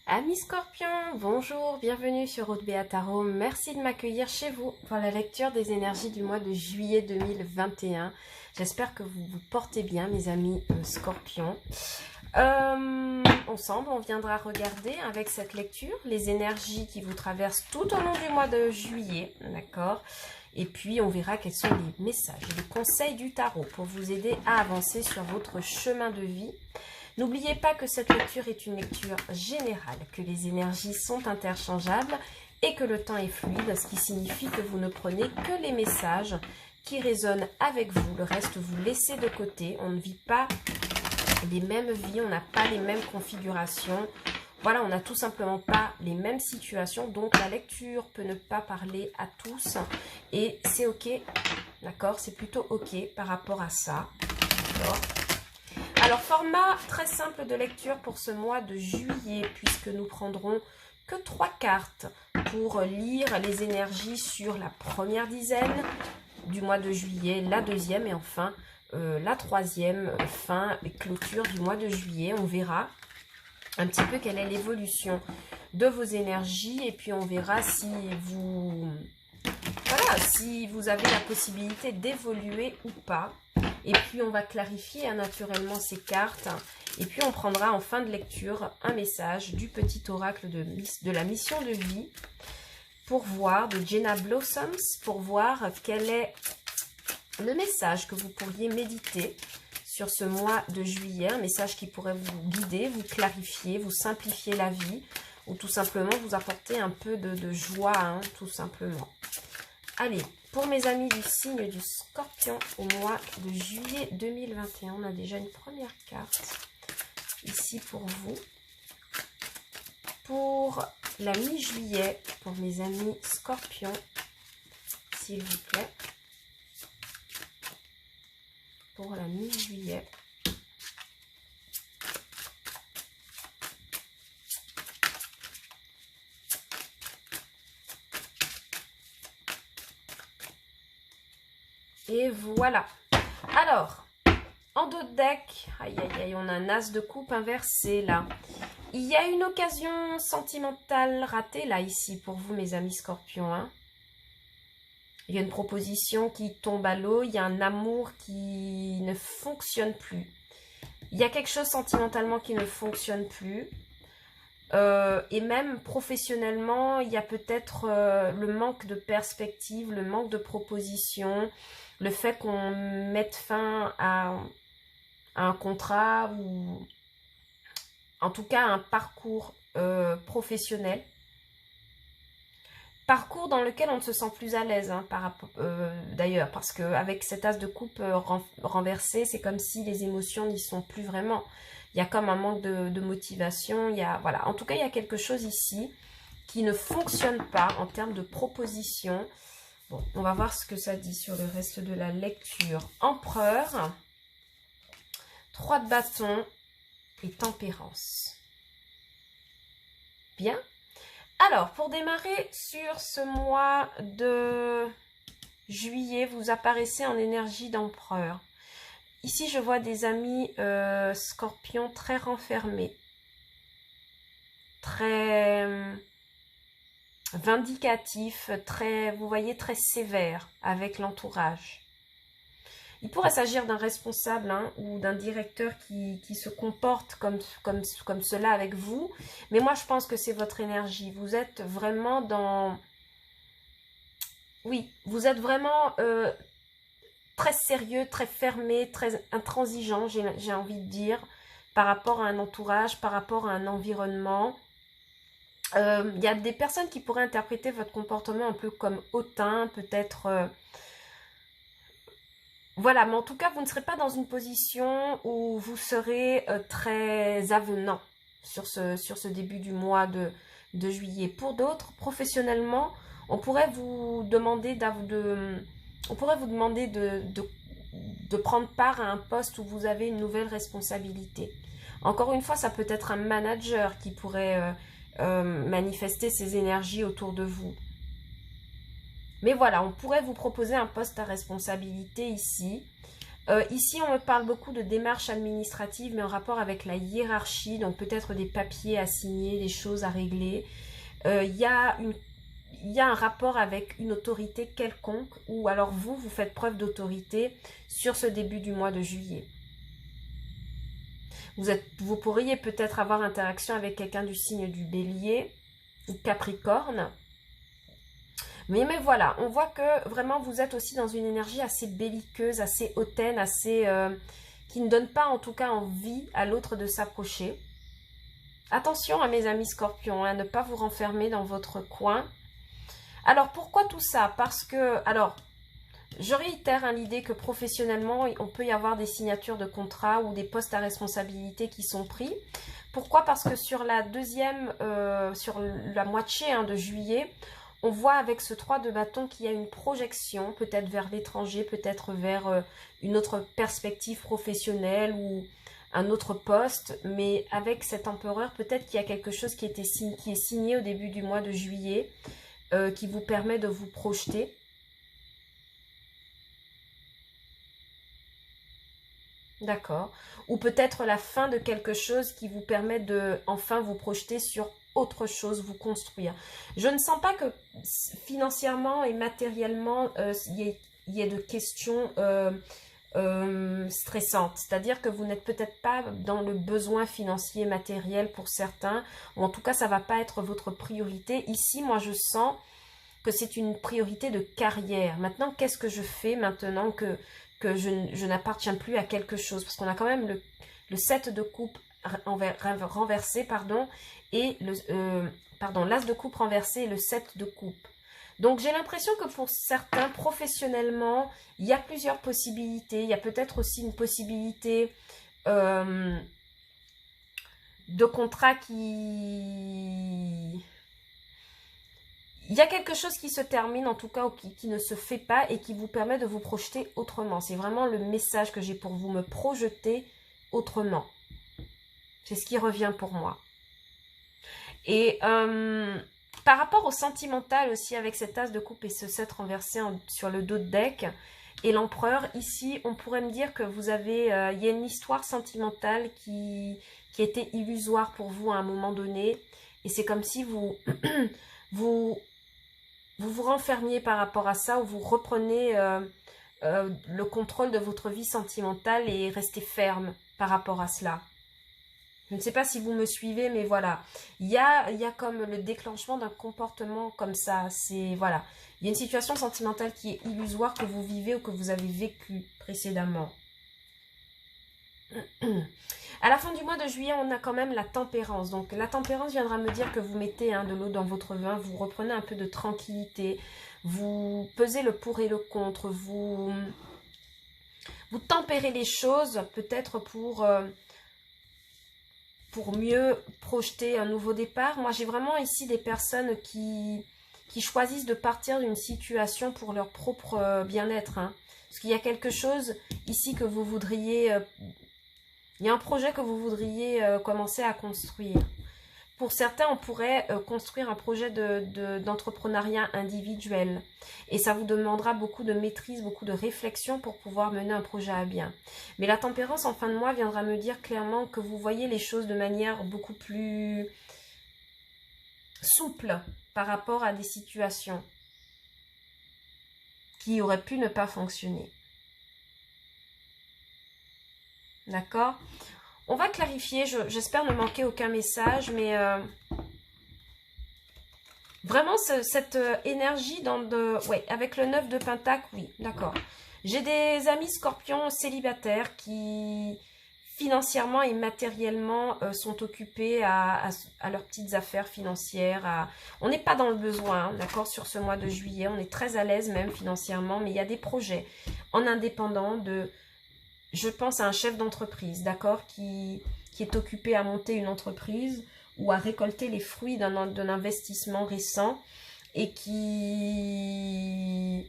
Amis Scorpions, bonjour, bienvenue sur Haute Béa Tarot. Merci de m'accueillir chez vous pour la lecture des énergies du mois de juillet 2021. J'espère que vous vous portez bien, mes amis Scorpions. Ensemble, on viendra regarder avec cette lecture les énergies qui vous traversent tout au long du mois de juillet, d'accord? Et puis, on verra quels sont les messages et les conseils du tarot pour vous aider à avancer sur votre chemin de vie. N'oubliez pas que cette lecture est une lecture générale, que les énergies sont interchangeables et que le temps est fluide, ce qui signifie que vous ne prenez que les messages qui résonnent avec vous. Le reste, vous laissez de côté. On ne vit pas les mêmes vies, on n'a pas les mêmes configurations. Voilà, on n'a tout simplement pas les mêmes situations. Donc, la lecture peut ne pas parler à tous et c'est OK, d'accord? C'est plutôt OK par rapport à ça, d'accord? Alors, format très simple de lecture pour ce mois de juillet, puisque nous prendrons que 3 cartes pour lire les énergies sur la première dizaine du mois de juillet, la deuxième et enfin la troisième fin et clôture du mois de juillet. On verra un petit peu quelle est l'évolution de vos énergies et puis on verra si vous, voilà, si vous avez la possibilité d'évoluer ou pas. Et puis, on va clarifier naturellement ces cartes. Et puis, on prendra en fin de lecture un message du petit oracle de la mission de vie pour voir, de Jenna Blossoms, pour voir quel est le message que vous pourriez méditer sur ce mois de juillet. Un message qui pourrait vous guider, vous clarifier, vous simplifier la vie ou tout simplement vous apporter un peu de joie, hein, tout simplement. Allez, pour mes amis du signe du Scorpion au mois de juillet 2021, on a déjà une première carte ici pour vous. Pour la mi-juillet, pour mes amis Scorpions, s'il vous plaît. Pour la mi-juillet. Et voilà. Alors, en dos de deck, aïe aïe aïe, on a un as de coupe inversé là. Il y a une occasion sentimentale ratée là ici pour vous mes amis Scorpions. Hein. Il y a une proposition qui tombe à l'eau, il y a un amour qui ne fonctionne plus. Il y a quelque chose sentimentalement qui ne fonctionne plus. Et même professionnellement, il y a peut-être le manque de perspective, le manque de proposition, le fait qu'on mette fin à un contrat ou en tout cas un parcours professionnel. Parcours dans lequel on ne se sent plus à l'aise, hein, d'ailleurs, parce qu'avec cet as de coupe renversé, c'est comme si les émotions n'y sont plus vraiment. Il y a comme un manque de motivation, voilà. En tout cas, il y a quelque chose ici qui ne fonctionne pas en termes de proposition. Bon, on va voir ce que ça dit sur le reste de la lecture. Empereur, 3 de bâton et tempérance. Bien. Alors, pour démarrer sur ce mois de juillet, vous apparaissez en énergie d'empereur. Ici, je vois des amis Scorpions très renfermés, très vindicatifs, vous voyez, très sévères avec l'entourage. Il pourrait s'agir d'un responsable hein, ou d'un directeur qui se comporte comme cela avec vous. Mais moi, je pense que c'est votre énergie. Vous êtes vraiment dans... Oui, vous êtes vraiment très sérieux, très fermé, très intransigeant, j'ai envie de dire, par rapport à un entourage, par rapport à un environnement. Il y a des personnes qui pourraient interpréter votre comportement un peu comme hautain, peut-être... Voilà, mais en tout cas, vous ne serez pas dans une position où vous serez très avenant sur ce début du mois de juillet. Pour d'autres, professionnellement, on pourrait vous demander de prendre part à un poste où vous avez une nouvelle responsabilité. Encore une fois, ça peut être un manager qui pourrait manifester ses énergies autour de vous. Mais voilà, on pourrait vous proposer un poste à responsabilité ici. Ici, on me parle beaucoup de démarches administratives, mais en rapport avec la hiérarchie, donc peut-être des papiers à signer, des choses à régler. Il y a un rapport avec une autorité quelconque, ou alors vous faites preuve d'autorité sur ce début du mois de juillet. Vous pourriez peut-être avoir interaction avec quelqu'un du signe du Bélier ou Capricorne. Mais voilà, on voit que vraiment vous êtes aussi dans une énergie assez belliqueuse, assez hautaine, assez qui ne donne pas en tout cas envie à l'autre de s'approcher. Attention à mes amis scorpions, à ne pas vous renfermer dans votre coin. Alors pourquoi tout ça? Parce que, alors, je réitère l'idée que professionnellement, on peut y avoir des signatures de contrats ou des postes à responsabilité qui sont pris. Pourquoi? Parce que sur la sur la moitié de juillet, on voit avec ce 3 de bâton qu'il y a une projection, peut-être vers l'étranger, peut-être vers une autre perspective professionnelle ou un autre poste. Mais avec cet empereur, peut-être qu'il y a quelque chose qui est signé au début du mois de juillet, qui vous permet de vous projeter. D'accord. Ou peut-être la fin de quelque chose qui vous permet de enfin vous projeter sur autre chose, vous construire. Je ne sens pas que financièrement et matériellement, il y ait de questions stressantes. C'est-à-dire que vous n'êtes peut-être pas dans le besoin financier matériel pour certains, ou en tout cas, ça ne va pas être votre priorité. Ici, moi, je sens que c'est une priorité de carrière. Maintenant, qu'est-ce que je fais maintenant que je n'appartiens plus à quelque chose? Parce qu'on a quand même le 7 de coupe renversé, pardon, et l'as de coupe renversé et le 7 de coupe. Donc, j'ai l'impression que pour certains, professionnellement, il y a plusieurs possibilités. Il y a peut-être aussi une possibilité de contrat qui... Il y a quelque chose qui se termine, en tout cas, ou qui ne se fait pas et qui vous permet de vous projeter autrement. C'est vraiment le message que j'ai pour vous, me projeter autrement. C'est ce qui revient pour moi. Et par rapport au sentimental aussi, avec cet as de coupe et ce 7 renversé sur le dos de deck, et l'empereur, ici, on pourrait me dire que vous avez... il y a une histoire sentimentale qui était illusoire pour vous à un moment donné. Et c'est comme si vous... vous renfermiez par rapport à ça, ou vous reprenez le contrôle de votre vie sentimentale et restez ferme par rapport à cela. Je ne sais pas si vous me suivez, mais voilà. Il y a comme le déclenchement d'un comportement comme ça. Voilà. Il y a une situation sentimentale qui est illusoire que vous vivez ou que vous avez vécu précédemment. À la fin du mois de juillet, on a quand même la tempérance. Donc la tempérance viendra me dire que vous mettez de l'eau dans votre vin, vous reprenez un peu de tranquillité, vous pesez le pour et le contre, vous tempérez les choses peut-être pour mieux projeter un nouveau départ. Moi, j'ai vraiment ici des personnes qui choisissent de partir d'une situation pour leur propre bien-être. Parce qu'il y a quelque chose ici que vous voudriez... il y a un projet que vous voudriez commencer à construire. Pour certains, on pourrait construire un projet d'entrepreneuriat individuel. Et ça vous demandera beaucoup de maîtrise, beaucoup de réflexion pour pouvoir mener un projet à bien. Mais la tempérance en fin de mois viendra me dire clairement que vous voyez les choses de manière beaucoup plus souple par rapport à des situations qui auraient pu ne pas fonctionner. D'accord ? On va clarifier, j'espère ne manquer aucun message, mais vraiment cette énergie avec le 9 de Pentacle, oui, d'accord. J'ai des amis scorpions célibataires qui financièrement et matériellement sont occupés à leurs petites affaires financières. On n'est pas dans le besoin, d'accord, sur ce mois de juillet, on est très à l'aise même financièrement, mais il y a des projets en indépendant je pense à un chef d'entreprise, d'accord, qui est occupé à monter une entreprise ou à récolter les fruits d'un investissement récent et qui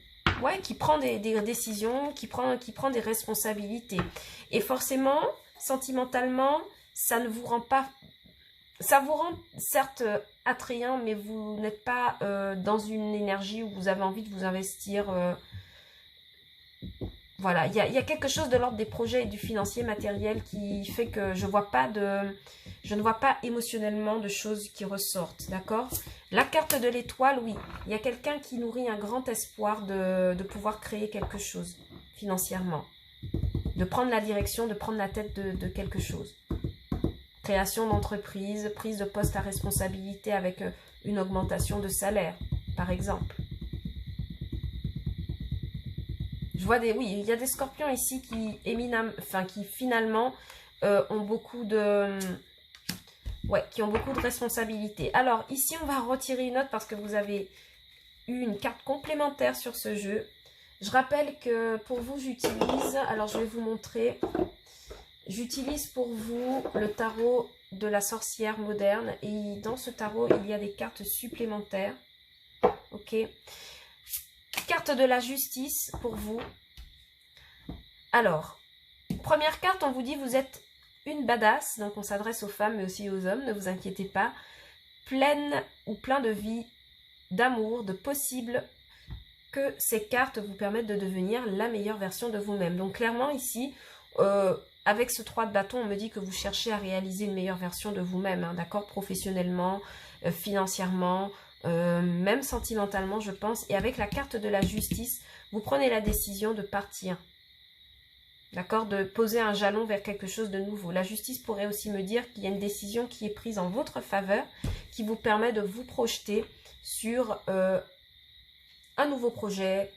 prend des décisions, qui prend des responsabilités. Et forcément, sentimentalement, ça ne vous rend pas... Ça vous rend certes attrayant, mais vous n'êtes pas dans une énergie où vous avez envie de vous investir... Voilà, il y a quelque chose de l'ordre des projets et du financier matériel qui fait que je ne vois pas émotionnellement de choses qui ressortent, d'accord? La carte de l'étoile, oui, il y a quelqu'un qui nourrit un grand espoir de pouvoir créer quelque chose financièrement, de prendre la direction, de prendre la tête de quelque chose. Création d'entreprise, prise de poste à responsabilité avec une augmentation de salaire, par exemple. Je vois oui, il y a des scorpions ici qui finalement ont beaucoup de, qui ont beaucoup de responsabilités. Alors ici, on va retirer une autre parce que vous avez eu une carte complémentaire sur ce jeu. Je rappelle que pour vous, j'utilise, alors je vais vous montrer, j'utilise pour vous le tarot de la sorcière moderne et dans ce tarot, il y a des cartes supplémentaires. Ok. Carte de la justice pour vous. Alors, première carte, on vous dit vous êtes une badass, donc on s'adresse aux femmes mais aussi aux hommes, ne vous inquiétez pas. Pleine ou plein de vie, d'amour, de possible, que ces cartes vous permettent de devenir la meilleure version de vous-même. Donc clairement ici, avec ce 3 de bâton, on me dit que vous cherchez à réaliser une meilleure version de vous-même, hein, d'accord, professionnellement, financièrement, même sentimentalement, je pense. Et avec la carte de la justice, vous prenez la décision de partir, d'accord, de poser un jalon vers quelque chose de nouveau. La justice pourrait aussi me dire qu'il y a une décision qui est prise en votre faveur, qui vous permet de vous projeter sur un nouveau projet,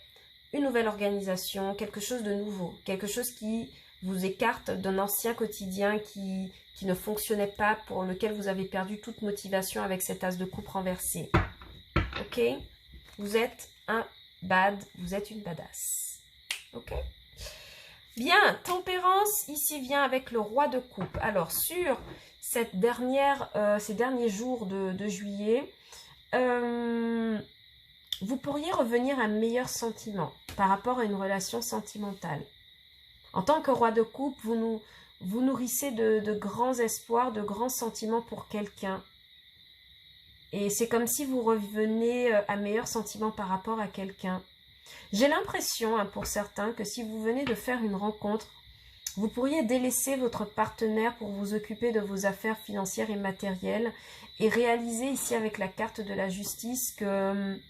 une nouvelle organisation, quelque chose de nouveau, quelque chose qui vous écarte d'un ancien quotidien qui ne fonctionnait pas, pour lequel vous avez perdu toute motivation avec cet as de coupe renversé. Ok? Vous êtes vous êtes une badass. Ok? Bien, tempérance, ici vient avec le roi de coupe. Alors, sur ces derniers jours de juillet, vous pourriez revenir à un meilleur sentiment par rapport à une relation sentimentale. En tant que roi de coupe, vous nourrissez de grands espoirs, de grands sentiments pour quelqu'un. Et c'est comme si vous revenez à un meilleur sentiment par rapport à quelqu'un. J'ai l'impression, hein, pour certains, que si vous venez de faire une rencontre, vous pourriez délaisser votre partenaire pour vous occuper de vos affaires financières et matérielles et réaliser ici avec la carte de la justice que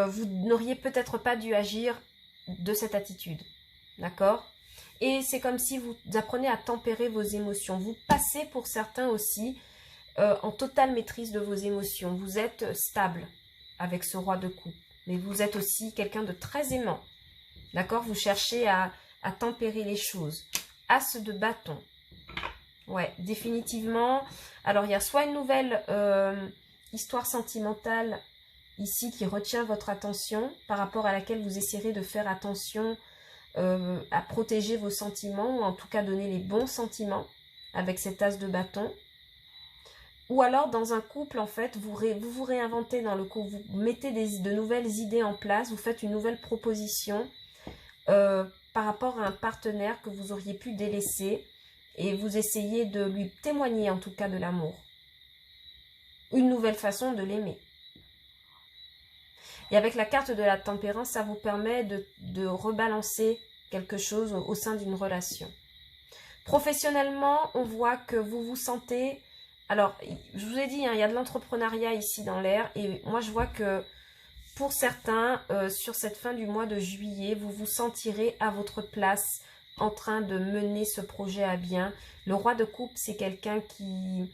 vous n'auriez peut-être pas dû agir de cette attitude. D'accord? Et c'est comme si vous apprenez à tempérer vos émotions. Vous passez pour certains aussi en totale maîtrise de vos émotions. Vous êtes stable avec ce roi de coupe. Mais vous êtes aussi quelqu'un de très aimant. D'accord? Vous cherchez à tempérer les choses. As de bâton. Ouais, définitivement. Alors, il y a soit une nouvelle histoire sentimentale ici qui retient votre attention, par rapport à laquelle vous essayerez de faire attention à protéger vos sentiments, ou en tout cas donner les bons sentiments avec cet as de bâton. Ou alors dans un couple, en fait, vous vous réinventez dans le couple, vous mettez de nouvelles idées en place, vous faites une nouvelle proposition par rapport à un partenaire que vous auriez pu délaisser et vous essayez de lui témoigner en tout cas de l'amour. Une nouvelle façon de l'aimer. Et avec la carte de la tempérance, ça vous permet de rebalancer quelque chose au sein d'une relation. Professionnellement, on voit que vous vous sentez... Alors, je vous ai dit, hein, il y a de l'entrepreneuriat ici dans l'air. Et moi, je vois que pour certains, sur cette fin du mois de juillet, vous vous sentirez à votre place en train de mener ce projet à bien. Le roi de coupe, c'est quelqu'un qui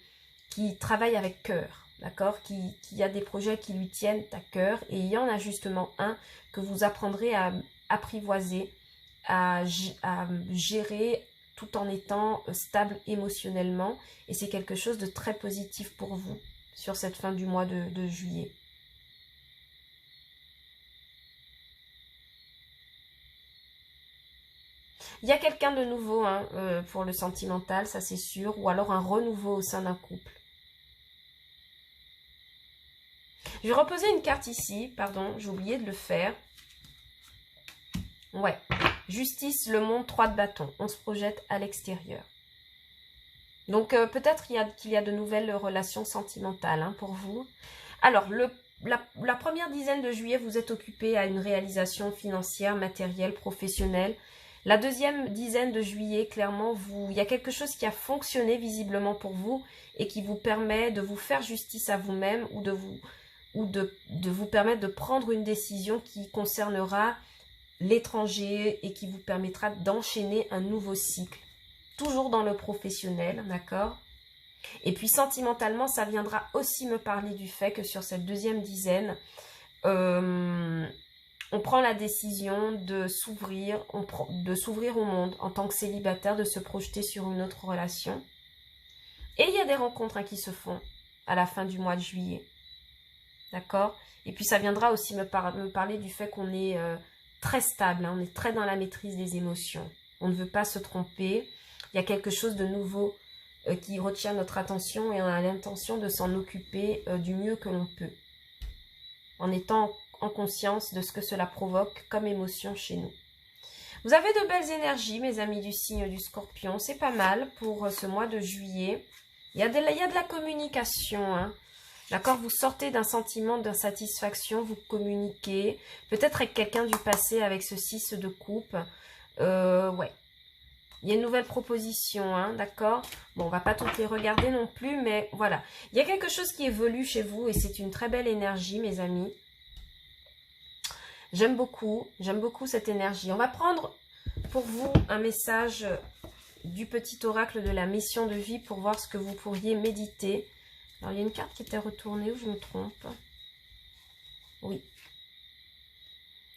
travaille avec cœur. D'accord, qui a des projets qui lui tiennent à cœur. Et il y en a justement un que vous apprendrez à apprivoiser, à gérer tout en étant stable émotionnellement. Et c'est quelque chose de très positif pour vous sur cette fin du mois de juillet. Il y a quelqu'un de nouveau hein, pour le sentimental, ça c'est sûr. Ou alors un renouveau au sein d'un couple. Je vais reposer une carte ici, pardon, j'ai oublié de le faire. Ouais, justice, le monde, 3 de bâton. On se projette à l'extérieur. Donc peut-être qu'il y a de nouvelles relations sentimentales hein, pour vous. Alors, la première dizaine de juillet, vous êtes occupé à une réalisation financière, matérielle, professionnelle. La deuxième dizaine de juillet, clairement, il y a quelque chose qui a fonctionné visiblement pour vous et qui vous permet de vous faire justice à vous-même ou de vous permettre de prendre une décision qui concernera l'étranger et qui vous permettra d'enchaîner un nouveau cycle. Toujours dans le professionnel, d'accord? Et puis sentimentalement, ça viendra aussi me parler du fait que sur cette deuxième dizaine, on prend la décision de s'ouvrir au monde en tant que célibataire, de se projeter sur une autre relation. Et il y a des rencontres qui se font à la fin du mois de juillet. D'accord? Et puis ça viendra aussi me parler du fait qu'on est très stable, hein, on est très dans la maîtrise des émotions. On ne veut pas se tromper. Il y a quelque chose de nouveau qui retient notre attention et on a l'intention de s'en occuper du mieux que l'on peut. En étant en conscience de ce que cela provoque comme émotion chez nous. Vous avez de belles énergies, mes amis du signe du Scorpion. C'est pas mal pour ce mois de juillet. Il y a de la communication, hein. D'accord, vous sortez d'un sentiment d'insatisfaction, vous communiquez, peut-être avec quelqu'un du passé, avec ce 6 de coupe. Ouais, il y a une nouvelle proposition, hein, d'accord. Bon, on va pas toutes les regarder non plus, mais voilà. Il y a quelque chose qui évolue chez vous et c'est une très belle énergie, mes amis. J'aime beaucoup cette énergie. On va prendre pour vous un message du petit oracle de la mission de vie pour voir ce que vous pourriez méditer. Alors, il y a une carte qui était retournée ou je me trompe? Oui.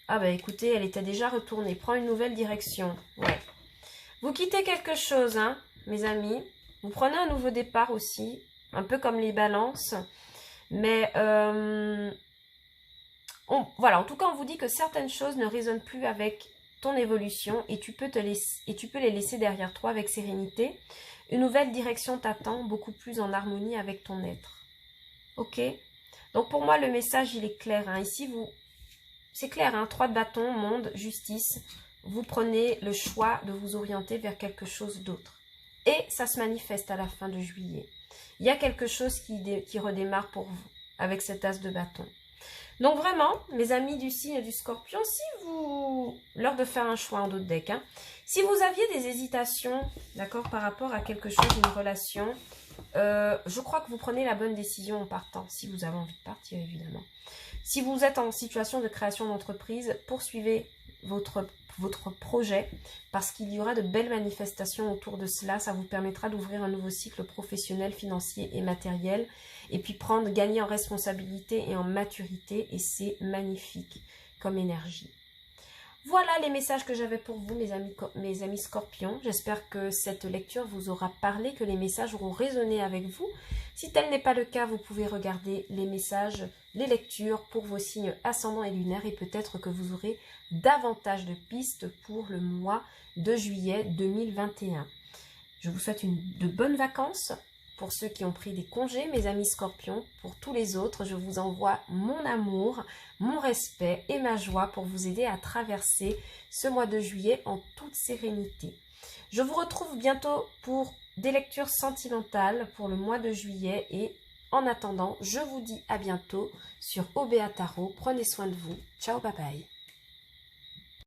Ah bah écoutez, elle était déjà retournée. Prends une nouvelle direction. Ouais. Vous quittez quelque chose, hein, mes amis. Vous prenez un nouveau départ aussi. Un peu comme les balances. Mais voilà, en tout cas, on vous dit que certaines choses ne résonnent plus avec ton évolution et tu peux les laisser derrière toi avec sérénité. Une nouvelle direction t'attend, beaucoup plus en harmonie avec ton être. Ok? Donc pour moi, le message, il est clair. Hein. Ici, c'est clair, hein, 3 de bâton, monde, justice. Vous prenez le choix de vous orienter vers quelque chose d'autre. Et ça se manifeste à la fin de juillet. Il y a quelque chose qui redémarre pour vous avec cet as de bâton. Donc vraiment, mes amis du signe du Scorpion, l'heure de faire un choix en d'autres decks, hein. Si vous aviez des hésitations, d'accord, par rapport à quelque chose, une relation, je crois que vous prenez la bonne décision en partant, si vous avez envie de partir évidemment. Si vous êtes en situation de création d'entreprise, poursuivez votre projet parce qu'il y aura de belles manifestations autour de cela. Ça vous permettra d'ouvrir un nouveau cycle professionnel, financier et matériel et puis gagner en responsabilité et en maturité et c'est magnifique comme énergie. Voilà les messages que j'avais pour vous, mes amis Scorpions. J'espère que cette lecture vous aura parlé, que les messages auront résonné avec vous. Si tel n'est pas le cas, vous pouvez regarder les messages, les lectures pour vos signes ascendants et lunaires et peut-être que vous aurez davantage de pistes pour le mois de juillet 2021. Je vous souhaite de bonnes vacances. Pour ceux qui ont pris des congés, mes amis Scorpions, pour tous les autres, je vous envoie mon amour, mon respect et ma joie pour vous aider à traverser ce mois de juillet en toute sérénité. Je vous retrouve bientôt pour des lectures sentimentales pour le mois de juillet et en attendant, je vous dis à bientôt sur OBA Tarot. Prenez soin de vous. Ciao, bye bye.